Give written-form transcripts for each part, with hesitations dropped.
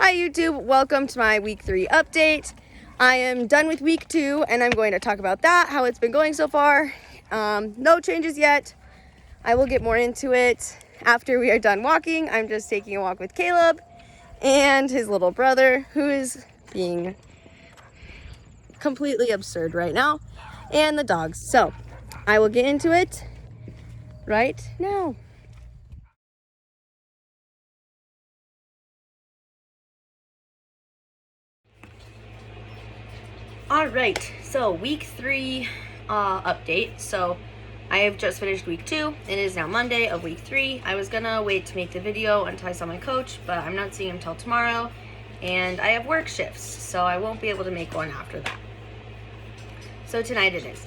Hi YouTube, welcome to my week 3 update. I am done with week 2 and I'm going to talk about that, how it's been going so far. No changes yet. I will get more into it after we are done walking. I'm just taking a walk with Caleb and his little brother, who is being completely absurd right now, and the dogs. So I will get into it right now. All right, so week 3 update. So I have just finished week 2. It is now Monday of week 3. I was gonna wait to make the video until I saw my coach, but I'm not seeing him till tomorrow, and I have work shifts, so I won't be able to make one after that. So tonight it is.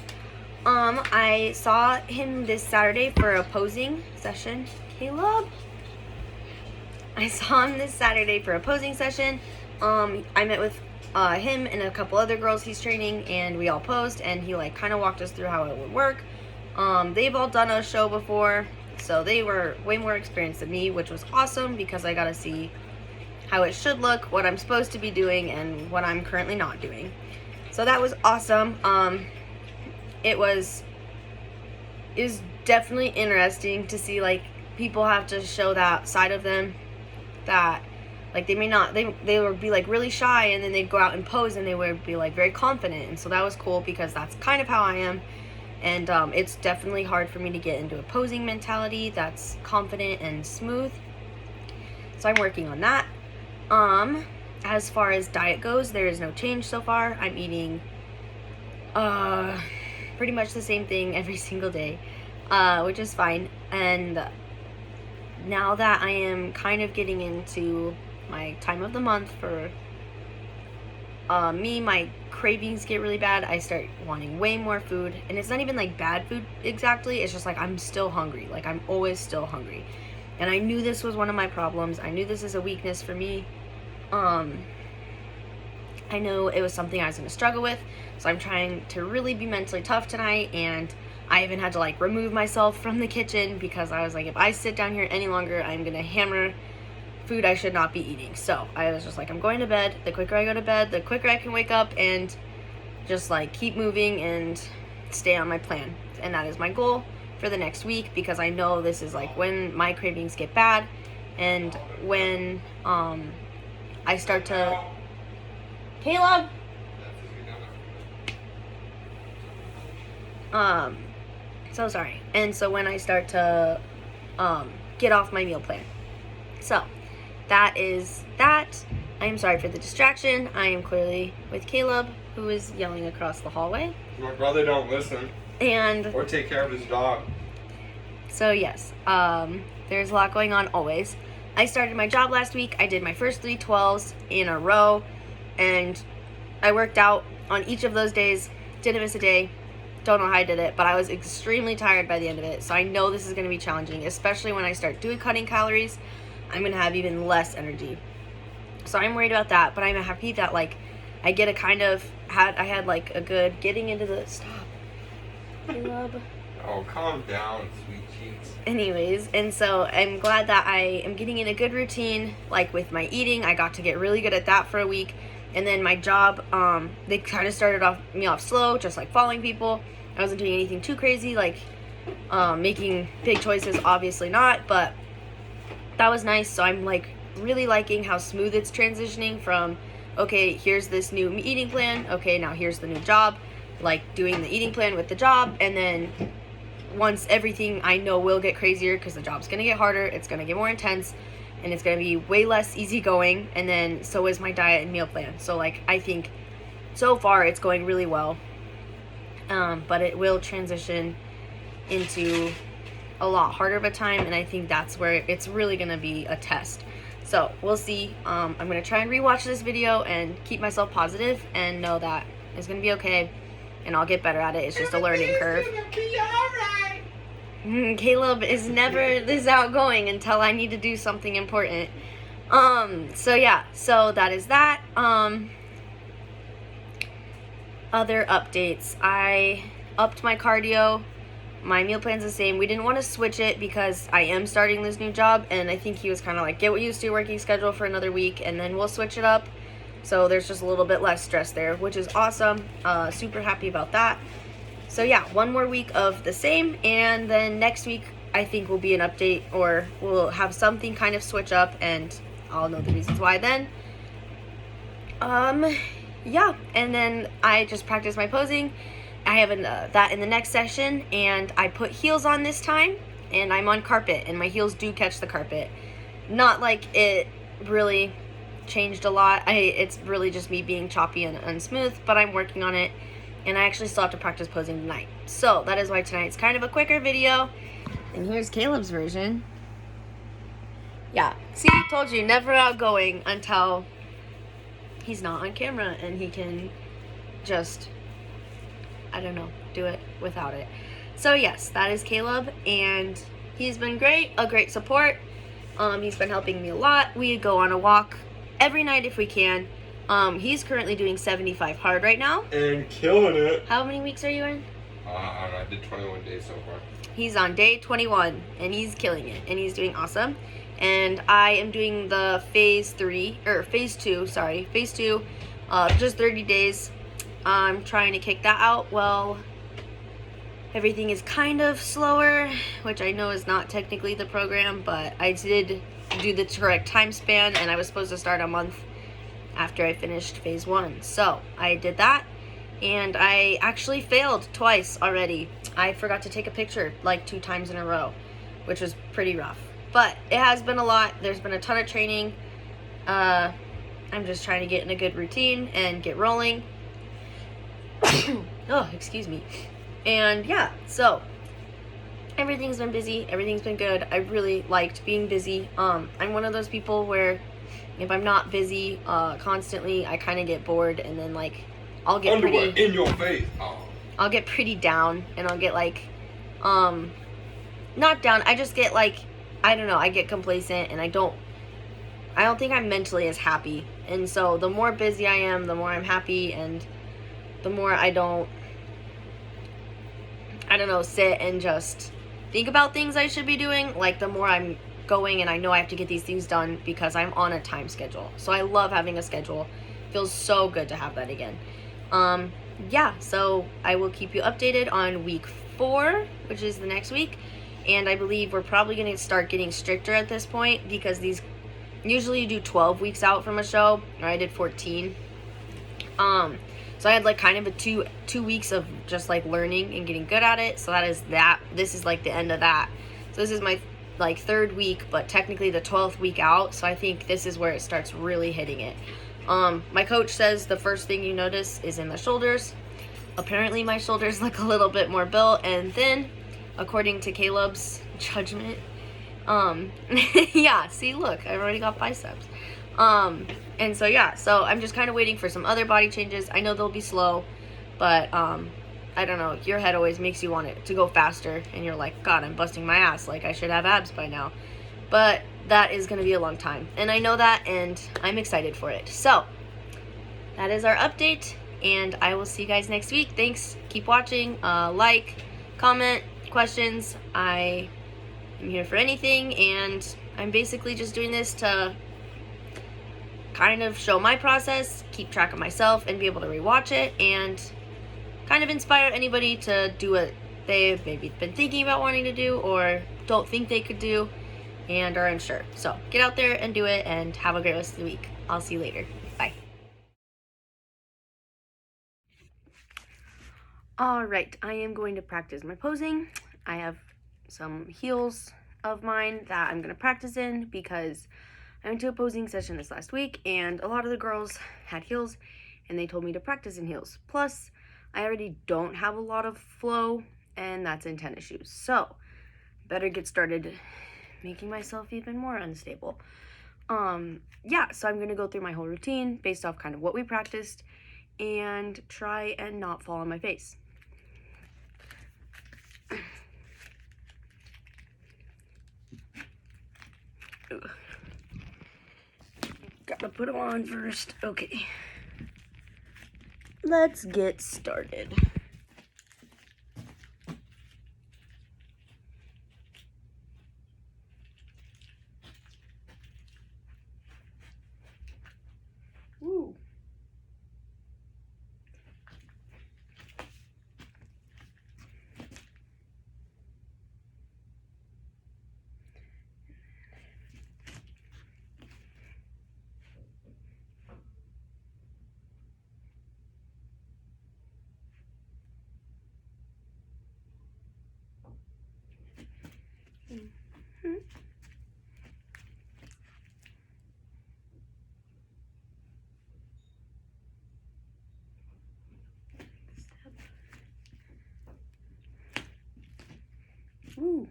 I saw him this Saturday for a posing session. Caleb? I saw him this Saturday for a posing session. I met with him and a couple other girls he's training, and we all posed, and he like kind of walked us through how it would work. They've all done a show before, so they were way more experienced than me, which was awesome because I got to see how it should look, what I'm supposed to be doing, and what I'm currently not doing. So that was awesome. It was definitely interesting to see like people have to show that side of them that like they would be like really shy, and then they'd go out and pose and they would be like very confident. And so that was cool because that's kind of how I am. And it's definitely hard for me to get into a posing mentality that's confident and smooth. So I'm working on that. As far as diet goes, there is no change so far. I'm eating pretty much the same thing every single day, which is fine. And now that I am kind of getting into my time of the month for me, my cravings get really bad. I start wanting way more food, and it's not even like bad food exactly. It's just like I'm still hungry. Like I'm always still hungry. And I knew this was one of my problems. I knew this is a weakness for me. I know it was something I was going to struggle with, so I'm trying to really be mentally tough tonight. And I even had to like remove myself from the kitchen because I was like, if I sit down here any longer, I'm going to hammer food I should not be eating. So I was just like, I'm going to bed. The quicker I go to bed, the quicker I can wake up and just like keep moving and stay on my plan. And that is my goal for the next week, because I know this is like when my cravings get bad, and when I start to Caleb so sorry. And so when I start to get off my meal plan. So that is that. I am sorry for the distraction. I am clearly with Caleb, who is yelling across the hallway. My brother don't listen. And or take care of his dog. So yes, there's a lot going on always. I started my job last week. I did my first 3 12s in a row, and I worked out on each of those days. Didn't miss a day. Don't know how I did it, but I was extremely tired by the end of it. So I know this is going to be challenging, especially when I start cutting calories. I'm going to have even less energy. So I'm worried about that, but I'm happy that like I get a kind of I had like a good getting into the stop. Caleb. Oh, calm down, sweet cheeks. Anyways, and so I'm glad that I am getting in a good routine, like with my eating. I got to get really good at that for a week. And then my job, they kind of started me off slow, just like following people. I wasn't doing anything too crazy, like making big choices, obviously not, but that was nice. So I'm like really liking how smooth it's transitioning from, okay, here's this new eating plan, okay, now here's the new job, like doing the eating plan with the job. And then once everything I know will get crazier because the job's gonna get harder, it's gonna get more intense, and it's gonna be way less easygoing. And then so is my diet and meal plan. So like I think so far it's going really well, but it will transition into a lot harder of a time, and I think that's where it's really gonna be a test. So we'll see. I'm gonna try and rewatch this video and keep myself positive and know that it's gonna be okay, and I'll get better at it. It's just a learning curve. Caleb is never this outgoing until I need to do something important. So yeah, so that is that. Other updates. I upped my cardio. my meal plan's the same. We didn't want to switch it because I am starting this new job, and I think he was kind of like, get used to your working schedule for another week, and then we'll switch it up. So there's just a little bit less stress there, which is awesome. Super happy about that. So yeah, one more week of the same, and then next week I think will be an update, or we'll have something kind of switch up, and I'll know the reasons why then. Yeah, and then I just practice my posing. I have that in the next session, and I put heels on this time, and I'm on carpet, and my heels do catch the carpet. Not like it really changed a lot. It's really just me being choppy and unsmooth, but I'm working on it, and I actually still have to practice posing tonight. So that is why tonight's kind of a quicker video. And here's Caleb's version. Yeah, see, told you, never outgoing until he's not on camera and he can just, I don't know, do it without it. So yes, that is Caleb, and he's been great, a great support. He's been helping me a lot. We go on a walk every night if we can. He's currently doing 75 hard right now. And killing it. How many weeks are you in? I don't know, I did 21 days so far. He's on day 21, and he's killing it, and he's doing awesome. And I am doing the phase 2, just 30 days. I'm trying to kick that out. Well, everything is kind of slower, which I know is not technically the program, but I did do the correct time span, and I was supposed to start a month after I finished phase 1. So I did that, and I actually failed twice already. I forgot to take a picture like 2 times in a row, which was pretty rough. But it has been a lot. There's been a ton of training. I'm just trying to get in a good routine and get rolling. Oh, excuse me. And yeah, so everything's been busy. Everything's been good. I really liked being busy. I'm one of those people where if I'm not busy constantly, I kind of get bored, and then like I'll get Underwear in your face. Oh. I'll get pretty down, and I'll get like not down. I just get like, I don't know, I get complacent, and I don't think I'm mentally as happy. And so the more busy I am, the more I'm happy, and the more I don't know, sit and just think about things I should be doing. Like the more I'm going, and I know I have to get these things done because I'm on a time schedule. So I love having a schedule. Feels so good to have that again. Yeah, so I will keep you updated on week 4, which is the next week. And I believe we're probably going to start getting stricter at this point, because these usually you do 12 weeks out from a show, or I did 14. So I had like kind of a two weeks of just like learning and getting good at it. So that is that. This is like the end of that. So this is my like 3rd week, but technically the 12th week out. So I think this is where it starts really hitting it. My coach says the first thing you notice is in the shoulders. Apparently my shoulders look a little bit more built and thin, according to Caleb's judgment. Yeah, see, look, I've already got biceps. And so yeah, so I'm just kind of waiting for some other body changes. I know they'll be slow, but I don't know, your head always makes you want it to go faster, and you're like, God, I'm busting my ass, like I should have abs by now. But that is going to be a long time, and I know that, and I'm excited for it. So that is our update, and I will see you guys next week. Thanks, keep watching, like, comment, questions. I am here for anything, and I'm basically just doing this to kind of show my process, keep track of myself, and be able to rewatch it, and kind of inspire anybody to do what they've maybe been thinking about wanting to do, or don't think they could do, and are unsure. So get out there and do it, and have a great rest of the week. I'll see you later. Bye. Alright, I am going to practice my posing. I have some heels of mine that I'm going to practice in, because I went to a posing session this last week, and a lot of the girls had heels, and they told me to practice in heels. Plus, I already don't have a lot of flow, and that's in tennis shoes. So, better get started making myself even more unstable. Yeah, so I'm going to go through my whole routine based off kind of what we practiced, and try and not fall on my face. Ugh. Gotta put them on first. Okay. Let's get started. Woo.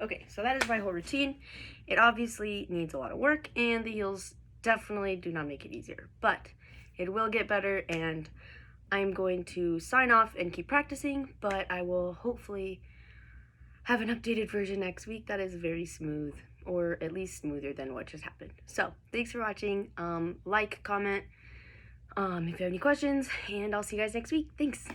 Okay, so that is my whole routine. It obviously needs a lot of work, and the heels definitely do not make it easier, but it will get better, and I'm going to sign off and keep practicing, but I will hopefully have an updated version next week that is very smooth, or at least smoother than what just happened. So thanks for watching. Like, comment if you have any questions, and I'll see you guys next week. Thanks.